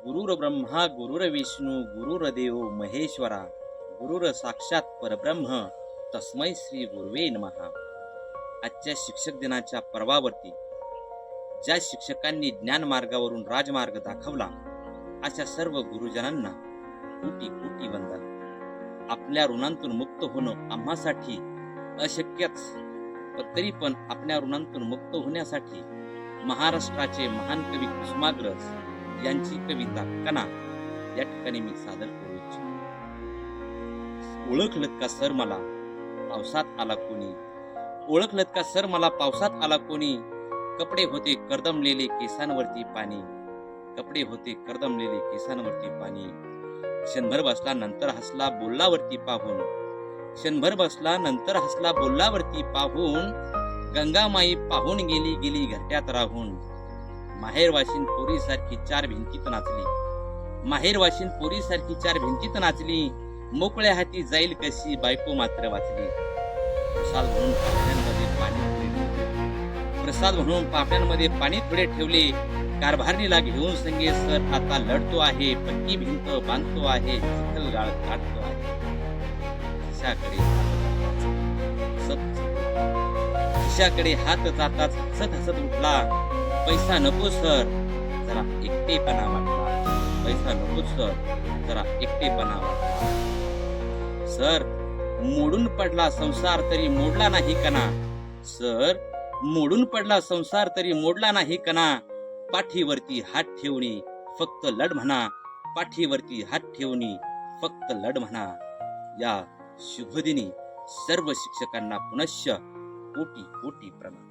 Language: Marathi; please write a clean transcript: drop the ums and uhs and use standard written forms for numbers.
गुरुर ब्रह्मा गुरुर विष्णू गुरुर्देव महेश्वरा गुरुर साक्षात परब्रह्म तस्मै श्री गुरुवे नमः। आजच्या शिक्षक दिनाच्या पर्वावरती ज्या शिक्षकांनी ज्ञान मार्गावरून राजमार्ग दाखवला अशा सर्व गुरुजनांना कोटी कोटी वंदन। आपल्या ऋणांतून मुक्त होणं आम्हासाठी अशक्यच, पण तरी पण आपल्या ऋणांतून मुक्त होण्यासाठी महाराष्ट्राचे महान कवी कुसुमाग्रज यांची कविता कणा या ठिकाणी मी सादर करू इच्छितो। ओळखलत का सर मला पावसात आला कोणी, ओळखलत का सर मला पावसात आला कोणी, कपडे होते कर्दमलेले केसांवरती पाणी, कपडे होते कर्दमलेले केसांवरती पाणी। क्षणभर बसला नंतर हसला बोललावरती पाहून, क्षणभर बसला नंतर हसला बोललावरती पाहून, गंगामाई पाहून गेली गेली घरट्यात राहून। माहेर वाशिन पोरी सारखी चार भिंतीत नाचली, माहेर वाशिन पोरी सारखी चार भिंतीत नाचली, मोकळ्या हाती जाईल कशी बायको मात्र वाचली। प्रसाद म्हणून पापण्यांमध्ये पाणी ठेवले, प्रसाद म्हणून पापण्यांमध्ये पाणी थोडे ठेवले, कारभारणीला घेऊन संगे सर आता लढतो आहे, पक्की भिंत बांधतो आहे, चिखल गाळ काढतो आहे। खिशाकडे हात जाताच हसत हसत उठला, पैसा नको सर जरा एकटेपणा वाटला, पैसा नको सर जरा एकटेपणा वाटला। सर मोडून पडला संसार तरी मोडला नाही कणा, सर मोडून पडला संसार तरी मोडला नाही कणा, पाठीवरती हात ठेवणी फक्त लढ म्हणा, पाठीवरती हात ठेवणी फक्त लढ म्हणा। या शुभदिनी सर्व शिक्षकांना पुनश्च कोटी कोटी प्रणाम।